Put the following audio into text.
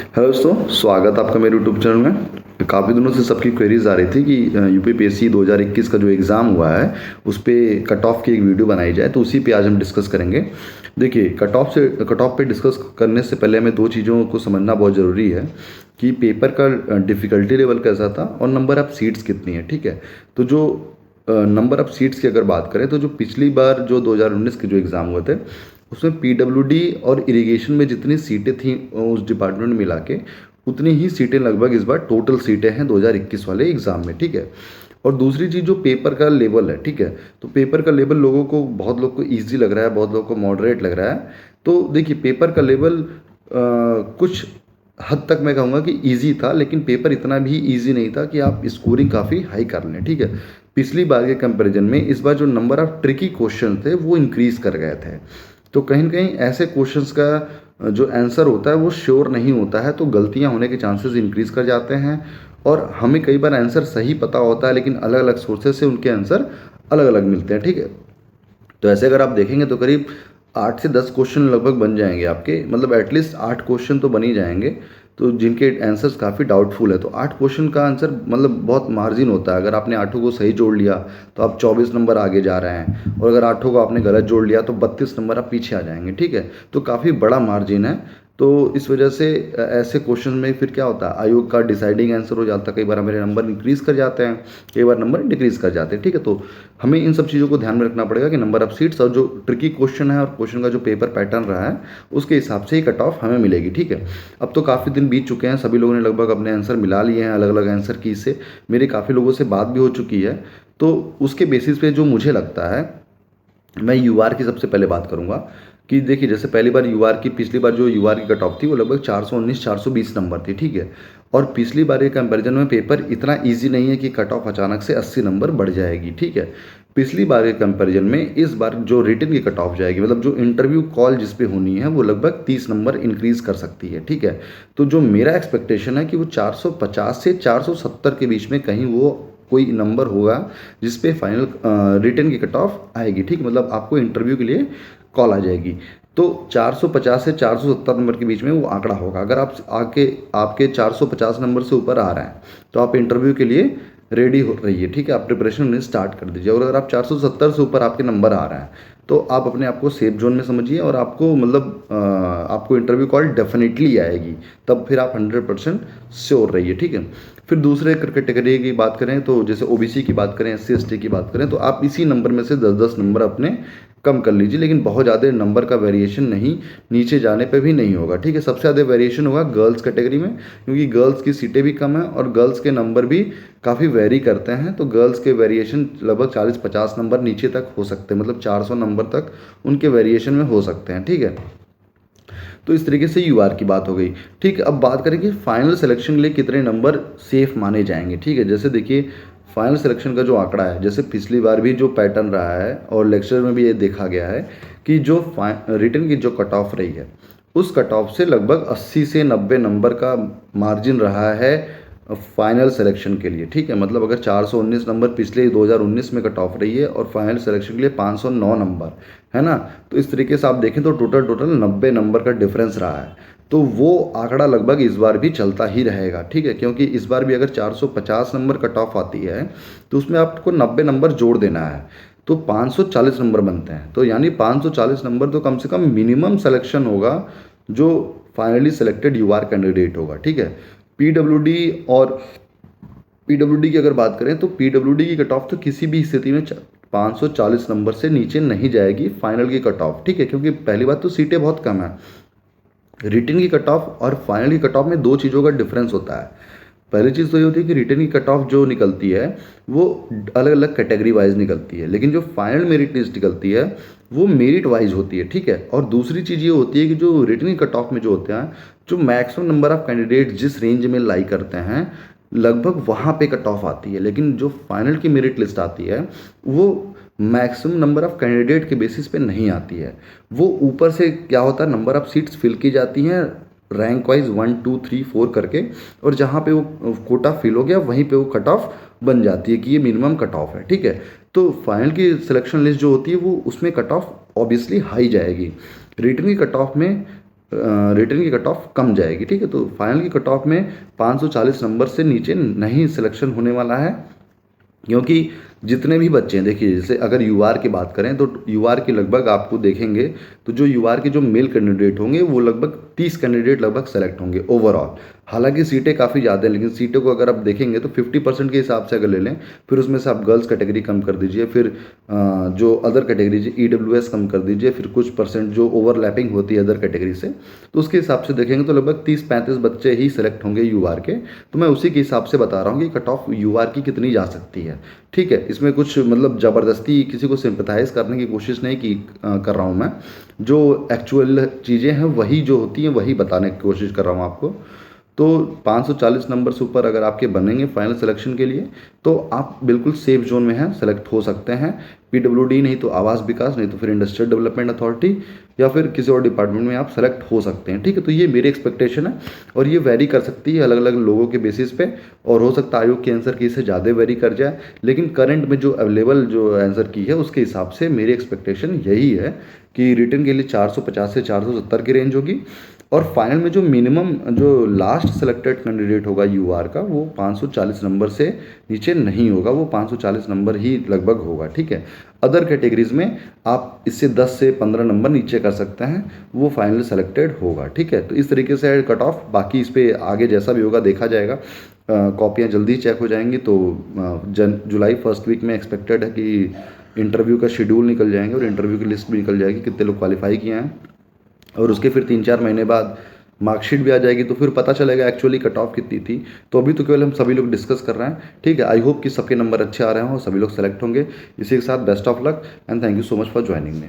Hello दोस्तों, स्वागत आपका मेरे यूट्यूब चैनल में। काफ़ी दिनों से सबकी क्वेरीज आ रही थी कि यूपीपीएससी 2021 का जो एग्ज़ाम हुआ है उस पे कट ऑफ की एक वीडियो बनाई जाए, तो उसी पे आज हम डिस्कस करेंगे। देखिए, कट ऑफ पे डिस्कस करने से पहले हमें दो चीज़ों को समझना बहुत ज़रूरी है कि पेपर का डिफ़िकल्टी लेवल कैसा था और नंबर ऑफ़ सीट्स कितनी है। ठीक है, तो जो नंबर ऑफ़ सीट्स की अगर बात करें तो जो पिछली बार जो 2019 के जो एग्ज़ाम हुए थे उसमें पीडब्ल्यूडी और इरिगेशन में जितनी सीटें थी उस डिपार्टमेंट में मिला के उतनी ही सीटें लगभग इस बार टोटल सीटें हैं 2021 वाले एग्ज़ाम में। ठीक है, और दूसरी चीज़ जो पेपर का लेवल है, ठीक है, तो पेपर का लेवल लोगों को, बहुत लोग को ईजी लग रहा है, बहुत लोग को मॉडरेट लग रहा है। तो देखिए, पेपर का लेवल कुछ हद तक मैं कहूँगा कि ईजी था, लेकिन पेपर इतना भी ईजी नहीं था कि आप स्कोरिंग काफ़ी हाई कर लें। ठीक है, पिछली बार के कंपैरिजन में इस बार जो नंबर ऑफ ट्रिकी क्वेश्चन थे वो इंक्रीज़ कर गए थे। तो कहीं न कहीं ऐसे क्वेश्चंस का जो आंसर होता है वो श्योर नहीं होता है, तो गलतियाँ होने के चांसेस इंक्रीज़ कर जाते हैं। और हमें कई बार आंसर सही पता होता है, लेकिन अलग-अलग सोर्सेज से उनके आंसर अलग-अलग मिलते हैं। ठीक है, तो ऐसे अगर आप देखेंगे तो करीब 8 से 10 क्वेश्चन लगभग बन जाएंगे आपके, मतलब एटलीस्ट 8 क्वेश्चन तो बन ही जाएंगे, तो जिनके आंसर्स काफ़ी डाउटफुल है। तो 8 क्वेश्चन का आंसर मतलब बहुत मार्जिन होता है। अगर आपने आठों को सही जोड़ लिया तो आप 24 नंबर आगे जा रहे हैं, और अगर आठों को आपने गलत जोड़ लिया तो 32 नंबर आप पीछे आ जाएंगे। ठीक है, तो काफ़ी बड़ा मार्जिन है। तो इस वजह से ऐसे क्वेश्चन में फिर क्या होता है, आयोग का डिसाइडिंग आंसर हो जाता है। कई बार हमारे नंबर इंक्रीज़ कर जाते हैं, कई बार नंबर डिक्रीज़ कर जाते हैं। ठीक है, तो हमें इन सब चीज़ों को ध्यान में रखना पड़ेगा कि नंबर ऑफ सीट्स और जो ट्रिकी क्वेश्चन है और क्वेश्चन का जो पेपर पैटर्न रहा है उसके हिसाब से ही कट ऑफ हमें मिलेगी। ठीक है, अब तो काफ़ी दिन बीत चुके हैं, सभी लोगों ने लगभग अपने आंसर मिला लिए हैं अलग अलग आंसर की से। मेरी काफ़ी लोगों से बात भी हो चुकी है, तो उसके बेसिस पे जो मुझे लगता है, मैं यूआर की सबसे पहले बात करूंगा कि देखिए, जैसे पहली बार यूआर की, पिछली बार जो यूआर की कट ऑफ थी वो लगभग 419 420 नंबर थी। ठीक है, और पिछली बार के कंपैरिजन में पेपर इतना इजी नहीं है कि कट ऑफ अचानक से 80 नंबर बढ़ जाएगी। ठीक है, पिछली बार के कंपैरिजन में इस बार जो रिटन की कट ऑफ जाएगी, मतलब जो इंटरव्यू कॉल जिस पे होनी है, वो लगभग 30 नंबर इंक्रीज कर सकती है। ठीक है, तो जो मेरा एक्सपेक्टेशन है कि वो 450 से 470 के बीच में कहीं वो कोई नंबर होगा जिस पे फाइनल रिटन की कट ऑफ आएगी। ठीक, मतलब आपको इंटरव्यू के लिए कॉल आ जाएगी, तो 450 से 470 नंबर के बीच में वो आंकड़ा होगा। अगर आप आपके 450 नंबर से ऊपर आ रहे हैं तो आप इंटरव्यू के लिए रेडी हो रही है। ठीक है, आप प्रिपरेशन स्टार्ट कर दीजिए। और अगर आप 470 से ऊपर आपके नंबर आ रहे हैं तो आप अपने आप को सेफ जोन में समझिए, और आपको मतलब आपको इंटरव्यू कॉल डेफिनेटली आएगी, तब फिर आप 100% श्योर रहिए। ठीक है, फिर दूसरे कैटेगरी की बात करें तो जैसे ओबीसी की बात करें, एससी एसटी की बात करें, तो आप इसी नंबर में से 10-10 नंबर अपने कम कर लीजिए, लेकिन बहुत ज़्यादा नंबर का वेरिएशन नहीं, नीचे जाने पे भी नहीं होगा। ठीक है, सबसे ज़्यादा वेरिएशन होगा गर्ल्स कैटेगरी में, क्योंकि गर्ल्स की सीटें भी कम हैं और गर्ल्स के नंबर भी काफ़ी वेरी करते हैं। तो गर्ल्स के वेरिएशन लगभग 40-50 नंबर नीचे तक हो सकते हैं, मतलब 400 नंबर तक उनके वेरिएशन में हो सकते हैं। ठीक है, तो इस तरीके से यूआर की बात हो गई। ठीक है, अब बात करें कि फाइनल सिलेक्शन के लिए कितने नंबर सेफ माने जाएंगे। ठीक है, जैसे देखिए, फाइनल सिलेक्शन का जो आंकड़ा है, जैसे पिछली बार भी जो पैटर्न रहा है और लेक्चर में भी ये देखा गया है कि जो रिटन की जो कट ऑफ रही है उस कट ऑफ से लगभग 80 से 90 नंबर का मार्जिन रहा है फाइनल सिलेक्शन के लिए। ठीक है, मतलब अगर 419 नंबर पिछले 2019 में कट ऑफ रही है और फाइनल सिलेक्शन के लिए 509 नंबर है ना, तो इस तरीके से आप देखें तो टोटल 90 नंबर का डिफरेंस रहा है। तो वो आंकड़ा लगभग इस बार भी चलता ही रहेगा। ठीक है, क्योंकि इस बार भी अगर 450 नंबर कट ऑफ आती है तो उसमें आपको 90 नंबर जोड़ देना है, तो 540 नंबर बनते हैं। तो यानी 540 नंबर तो कम से कम मिनिमम सिलेक्शन होगा जो फाइनली सिलेक्टेड यूआर कैंडिडेट होगा। ठीक है, पीडब्ल्यूडी और पीडब्ल्यूडी की अगर बात करें तो पीडब्ल्यूडी की कट ऑफ तो किसी भी स्थिति में 540 नंबर से नीचे नहीं जाएगी फाइनल की कट ऑफ। ठीक है, क्योंकि पहली बात तो सीटें बहुत कम है। रिटन की कट ऑफ और फाइनल की कट ऑफ में दो चीज़ों का डिफरेंस होता है। पहली चीज़ तो ये होती है कि रिटन की कट ऑफ जो निकलती है वो अलग अलग कैटेगरी वाइज निकलती है, लेकिन जो फाइनल मेरिट लिस्ट निकलती है वो मेरिट वाइज होती है। ठीक है, और दूसरी चीज़ ये होती है कि जो रिटन की कट ऑफ में जो होते हैं, जो मैक्सिमम नंबर ऑफ कैंडिडेट जिस रेंज में लाई करते हैं लगभग वहाँ पे कट ऑफ आती है, लेकिन जो फाइनल की मेरिट लिस्ट आती है वो मैक्सिमम नंबर ऑफ कैंडिडेट के बेसिस पे नहीं आती है। वो ऊपर से क्या होता है, नंबर ऑफ सीट्स फिल की जाती हैं रैंक वाइज 1 2 3 4 करके, और जहाँ पे वो कोटा फिल हो गया वहीं पे वो कट ऑफ बन जाती है कि ये मिनिमम कट ऑफ है। ठीक है, तो फाइनल की सिलेक्शन लिस्ट जो होती है वो उसमें कट ऑफ ऑब्वियसली हाई जाएगी। रिटन की कट ऑफ में रिटर्न की कट ऑफ कम जाएगी, ठीक है। तो फाइनल की कट ऑफ में 540 नंबर से नीचे नहीं सिलेक्शन होने वाला है, क्योंकि जितने भी बच्चे हैं, देखिए जैसे अगर यूआर की बात करें तो यूआर के लगभग आपको देखेंगे तो जो यूआर के जो मेल कैंडिडेट होंगे वो लगभग 30 कैंडिडेट लगभग सेलेक्ट होंगे ओवरऑल। हालांकि सीटें काफ़ी ज़्यादा हैं, लेकिन सीटों को अगर आप देखेंगे तो 50% के हिसाब से अगर ले लें, फिर उसमें से आप गर्ल्स कैटेगरी कम कर दीजिए, फिर जो अदर कैटेगरी ईडब्ल्यूएस कम कर दीजिए, फिर कुछ परसेंट जो ओवरलैपिंग होती है अदर कैटेगरी से, तो उसके हिसाब से देखेंगे तो लगभग 30-35 बच्चे ही सिलेक्ट होंगे यूआर के। तो मैं उसी के हिसाब से बता रहा हूँ कि कट ऑफ यूआर की कितनी जा सकती है, ठीक है। इसमें कुछ मतलब ज़बरदस्ती किसी को सिंपथाइज़ करने की कोशिश नहीं की कर रहा हूँ मैं। जो एक्चुअल चीज़ें हैं वही जो होती हैं वही बताने की कोशिश कर रहा हूँ आपको। तो 540 नंबर से ऊपर अगर आपके बनेंगे फाइनल सिलेक्शन के लिए तो आप बिल्कुल सेफ जोन में हैं, सेलेक्ट हो सकते हैं। पीडब्ल्यूडी नहीं तो आवास विकास, नहीं तो फिर इंडस्ट्रियल डेवलपमेंट अथॉरिटी या फिर किसी और डिपार्टमेंट में आप सेलेक्ट हो सकते हैं, ठीक है। तो ये मेरी एक्सपेक्टेशन है और ये वेरी कर सकती है अलग अलग लोगों के बेसिस पे, और हो सकता है आयोग के आंसर की से ज़्यादा वेरी कर जाए, लेकिन करंट में जो अवेलेबल जो आंसर की है उसके हिसाब से मेरी एक्सपेक्टेशन यही है कि रिटर्न के लिए 450 से 470 की रेंज होगी, और फाइनल में जो मिनिमम जो लास्ट सेलेक्टेड कैंडिडेट होगा यूआर का वो 540 नंबर से नीचे नहीं होगा, वो 540 नंबर ही लगभग होगा, ठीक है। अदर कैटेगरीज में आप इससे 10 से 15 नंबर नीचे कर सकते हैं, वो फाइनल सेलेक्टेड होगा, ठीक है। तो इस तरीके से है कट ऑफ, बाकी इस पर आगे जैसा भी होगा देखा जाएगा। कॉपियाँ जल्दी चेक हो जाएंगी, तो जुलाई फर्स्ट वीक में एक्सपेक्टेड है कि इंटरव्यू का शेड्यूल निकल जाएंगे और इंटरव्यू की लिस्ट भी निकल जाएगी कितने लोग क्वालिफाई किए हैं, और उसके फिर 3-4 महीने बाद मार्कशीट भी आ जाएगी, तो फिर पता चलेगा एक्चुअली कट ऑफ कितनी थी। तो अभी तो केवल हम सभी लोग डिस्कस कर रहे हैं, ठीक है। आई होप कि सबके नंबर अच्छे आ रहे हों और सभी लोग सेलेक्ट होंगे। इसी के साथ best of luck and thank you so much for joining me.